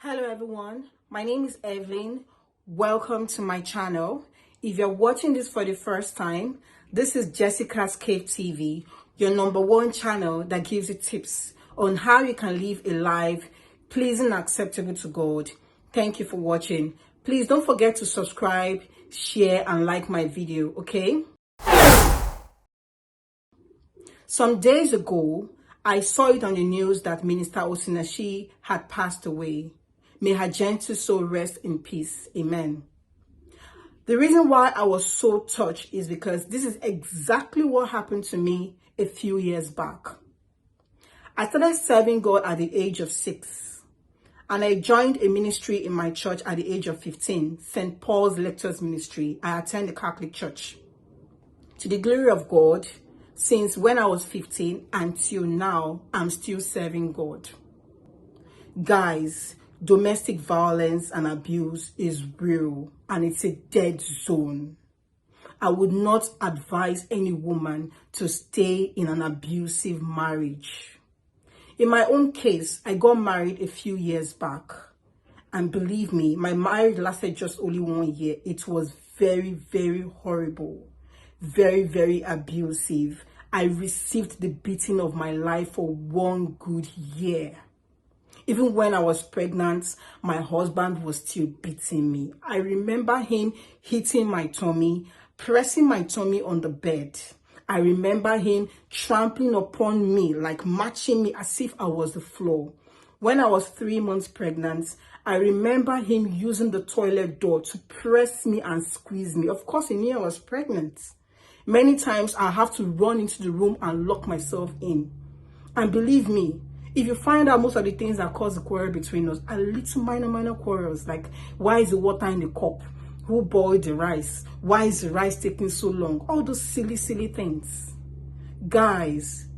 Hello everyone, my name is Evelyn. Welcome to my channel. If you're watching this for the first time, this is Jessica's Cave TV, your #1 channel that gives you tips on how you can live a life pleasing and acceptable to God. Thank you for watching. Please don't forget to subscribe, share and like my video, okay? Some days ago, I saw it on the news that Minister Osinachi had passed away. May her gentle soul rest in peace. Amen. The reason why I was so touched is because this is exactly what happened to me a few years back. I started serving God at the age of 6, and I joined a ministry in my church at the age of 15, St. Paul's Lectors Ministry. I attend the Catholic Church. To the glory of God, since when I was 15 until now, I'm still serving God. Guys, domestic violence and abuse is real and it's a dead zone. I would not advise any woman to stay in an abusive marriage. In my own case, I got married a few years back. And believe me, my marriage lasted just only 1 year. It was very, very horrible. Very, very abusive. I received the beating of my life for 1 good year. Even when I was pregnant, my husband was still beating me. I remember him hitting my tummy, pressing my tummy on the bed. I remember him trampling upon me, like matching me as if I was the floor. When I was 3 months pregnant, I remember him using the toilet door to press me and squeeze me. Of course, he knew I was pregnant. Many times I have to run into the room and lock myself in. And believe me, if you find out most of the things that cause the quarrel between us are little minor quarrels, like why is the water in the cup? Who boiled the rice? Why is the rice taking so long? All those silly things. Guys,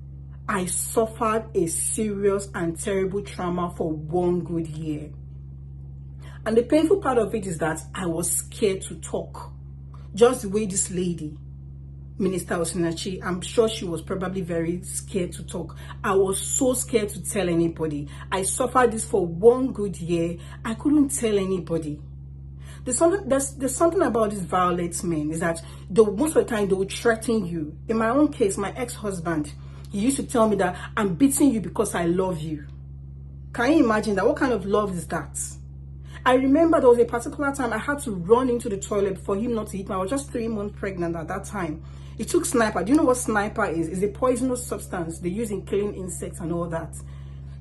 I suffered a serious and terrible trauma for 1 good year. And the painful part of it is that I was scared to talk. Just the way this lady, Minister Osinachi, I'm sure she was probably very scared to talk. I was so scared to tell anybody. I suffered this for 1 good year. I couldn't tell anybody. There's something about these violent men is that most of the time they will threaten you. In my own case, my ex-husband, he used to tell me that I'm beating you because I love you. Can you imagine that? What kind of love is that? I remember there was a particular time I had to run into the toilet for him not to hit me. I was just 3 months pregnant at that time. He took sniper. Do you know what sniper is? It's a poisonous substance they use in killing insects and all that.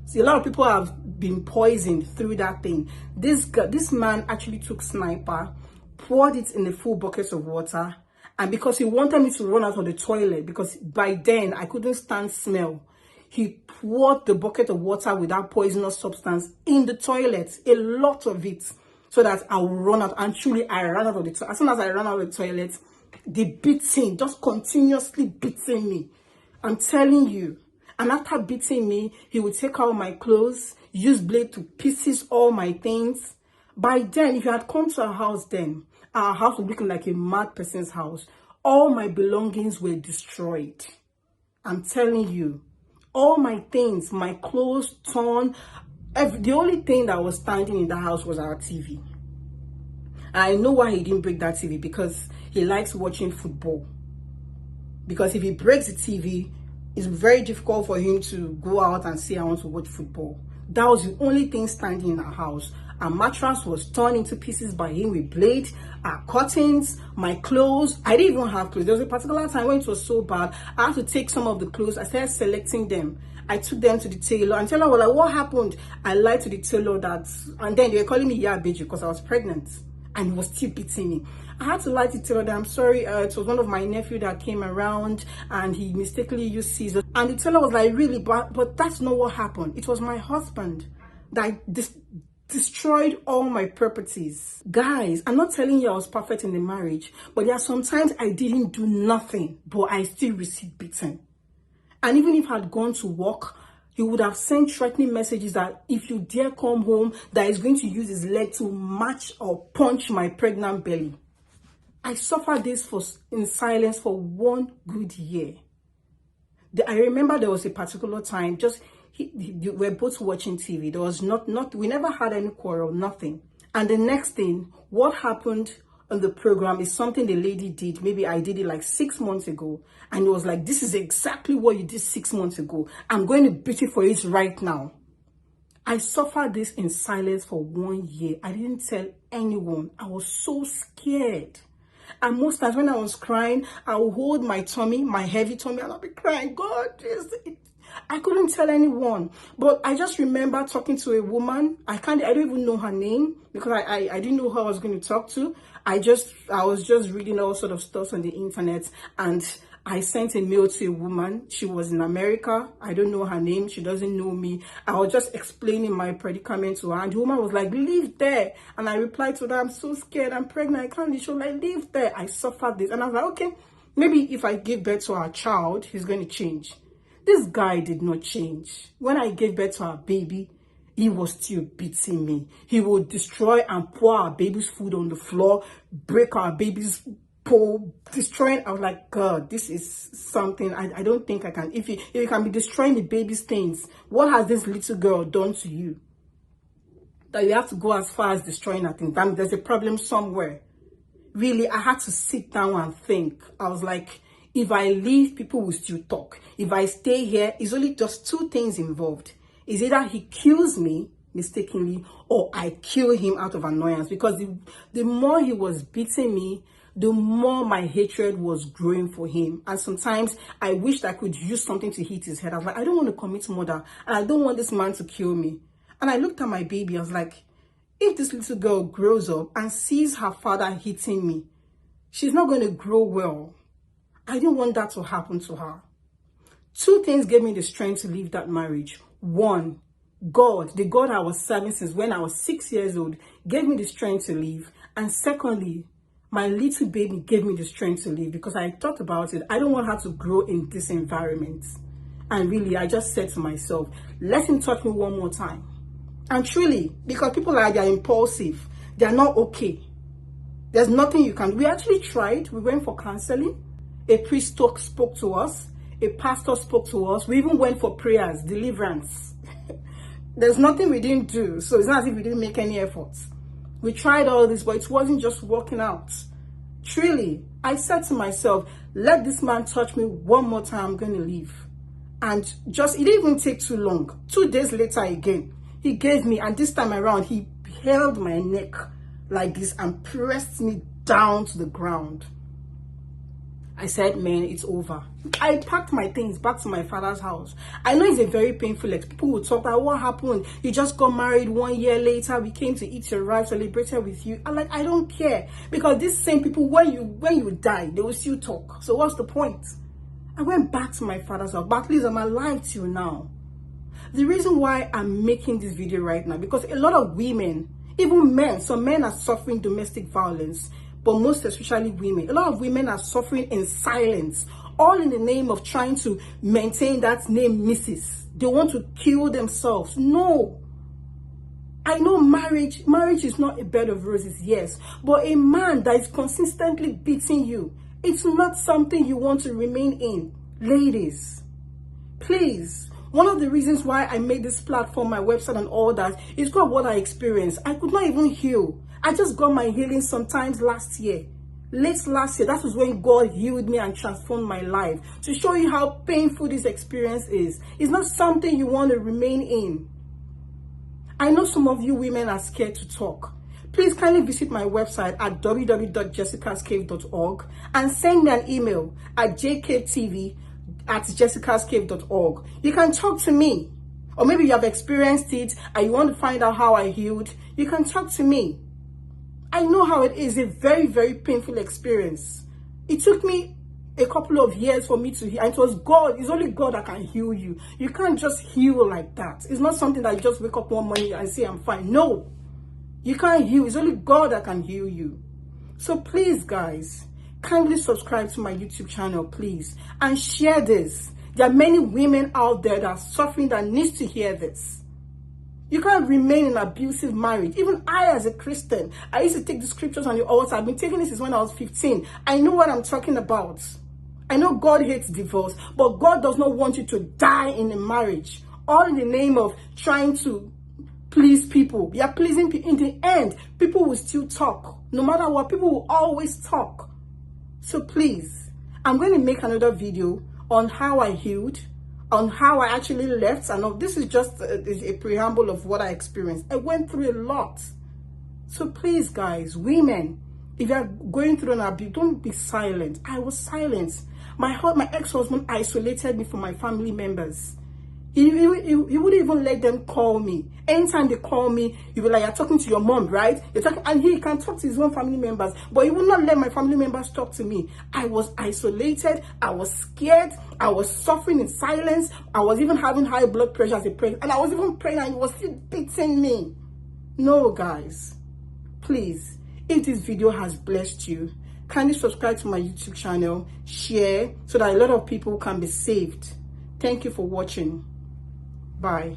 See, a lot of people have been poisoned through that thing. This man actually took sniper, poured it in a full bucket of water, and because he wanted me to run out of the toilet, because by then I couldn't stand smell, he poured the bucket of water with that poisonous substance in the toilet, a lot of it, so that I would run out. And truly, I ran out of the toilet. As soon as I ran out of the toilet, the beating, just continuously beating me. I'm telling you. And after beating me, he would take out my clothes, use blade to pieces all my things. By then, if you had come to our house then, our house was looking like a mad person's house. All my belongings were destroyed. I'm telling you. All my things, my clothes torn. The only thing that was standing in the house was our TV. I know why he didn't break that TV, because he likes watching football. Because if he breaks the TV, it's very difficult for him to go out and say, I want to watch football. That was the only thing standing in our house. Our mattress was torn into pieces by him with blade, our curtains, my clothes. I didn't even have clothes. There was a particular time when it was so bad, I had to take some of the clothes. I started selecting them. I took them to the tailor, and tailor was like, what happened? I lied to the tailor that, and then they were calling me Yabeji because I was pregnant, and he was still beating me. I had to lie to tailor that I'm sorry, it was one of my nephew that came around and he mistakenly used scissors. And the tailor was like, really? But that's not what happened. It was my husband that destroyed all my properties. Guys, I'm not telling you I was perfect in the marriage, but there are sometimes I didn't do nothing, but I still received beating. And even if I had gone to work, he would have sent threatening messages that if you dare come home, that he's going to use his leg to match or punch my pregnant belly. I suffered this in silence for 1 good year. I remember there was a particular time, we're both watching TV. There was we never had any quarrel, nothing. And the next thing, what happened on the program is something the lady did. Maybe I did it like 6 months ago. And it was like, this is exactly what you did 6 months ago. I'm going to beat you for it right now. I suffered this in silence for 1 year. I didn't tell anyone. I was so scared. And most times when I was crying, I would hold my tummy, my heavy tummy, and I'll be crying, God, I couldn't tell anyone. But I just remember talking to a woman. I don't even know her name because I didn't know who I was going to talk to. I was just reading all sort of stuff on the internet, and I sent a mail to a woman. She was in America. I don't know her name. She doesn't know me. I was just explaining my predicament to her, and the woman was like, leave there. And I replied to her, I'm so scared. I'm pregnant. I can't. She was like, leave there. I suffered this. And I was like, okay, maybe if I give birth to our child, he's going to change. This guy did not change. When I gave birth to our baby, he was still beating me. He would destroy and pour our baby's food on the floor, break our baby's pole, destroying. I was like, God, this is something I don't think I can. If you can be destroying the baby's things, what has this little girl done to you that you have to go as far as destroying her things? That means there's a problem somewhere. Really, I had to sit down and think. I was like, if I leave, people will still talk. If I stay here, it's only just 2 things involved. It's either he kills me mistakenly or I kill him out of annoyance. Because the more he was beating me, the more my hatred was growing for him. And sometimes I wished I could use something to hit his head. I was like, I don't want to commit murder, and I don't want this man to kill me. And I looked at my baby. I was like, if this little girl grows up and sees her father hitting me, she's not going to grow well. I didn't want that to happen to her. 2 things gave me the strength to leave that marriage. 1, God, the God I was serving since when I was 6 years old, gave me the strength to leave. And secondly, my little baby gave me the strength to leave, because I thought about it. I don't want her to grow in this environment. And really, I just said to myself, let him touch me one more time. And truly, because people they're impulsive, they're not okay. There's nothing you can do. We actually tried. We went for counseling. A priest spoke to us. A pastor spoke to us. We even went for prayers, deliverance. There's nothing we didn't do. So it's not as if we didn't make any efforts. We tried all this, but it wasn't just working out. Truly, I said to myself, let this man touch me one more time, I'm going to leave. And it didn't even take too long. 2 days later again, he gave me, and this time around, he held my neck like this and pressed me down to the ground. I said, man, it's over. I packed my things back to my father's house. I know it's a very painful experience. People will talk about what happened. You just got married 1 year later. We came to eat your rice, celebrated with you. I'm like, I don't care. Because these same people, when you die, they will still talk. So what's the point? I went back to my father's house. But at least I'm alive till now. The reason why I'm making this video right now, because a lot of women, even men, some men are suffering domestic violence, but most especially women. A lot of women are suffering in silence, all in the name of trying to maintain that name, Mrs. They want to kill themselves. No. I know marriage is not a bed of roses, yes, but a man that is consistently beating you, it's not something you want to remain in. Ladies, please. One of the reasons why I made this platform, my website and all that, is because of what I experienced. I could not even heal. I just got my healing sometimes last year. Late last year, that was when God healed me and transformed my life. To show you how painful this experience is. It's not something you want to remain in. I know some of you women are scared to talk. Please kindly visit my website at www.jessicascave.org and send me an email at jktv@jessicascave.org. You can talk to me. Or maybe you have experienced it and you want to find out how I healed. You can talk to me. I know how it is, a very, very painful experience. It took me a couple of years for me to heal. And it was God. It's only God that can heal you. You can't just heal like that. It's not something that you just wake up one morning and say, I'm fine. No. You can't heal. It's only God that can heal you. So please, guys, kindly subscribe to my YouTube channel, please. And share this. There are many women out there that are suffering that needs to hear this. You can't remain in abusive marriage. Even I, as a Christian, I used to take the scriptures on the altar. I've been taking this since when I was 15. I know what I'm talking about. I know God hates divorce, but God does not want you to die in a marriage all in the name of trying to please people. You're pleasing people. In the end, people will still talk. No matter what, people will always talk. So please, I'm going to make another video on how I healed, on how I actually left. And all. This is just a preamble of what I experienced. I went through a lot. So please, guys, women, if you're going through an abuse, don't be silent. I was silent. My ex-husband isolated me from my family members. He wouldn't even let them call me. Anytime they call me, you be like, you're talking to your mom, right? You're talking, and he can talk to his own family members, but he would not let my family members talk to me. I was isolated. I was scared. I was suffering in silence. I was even having high blood pressure as a pregnant, and I was even pregnant, and he was still beating me. No, guys, please, if this video has blessed you, kindly subscribe to my YouTube channel, share, so that a lot of people can be saved. Thank you for watching. Bye.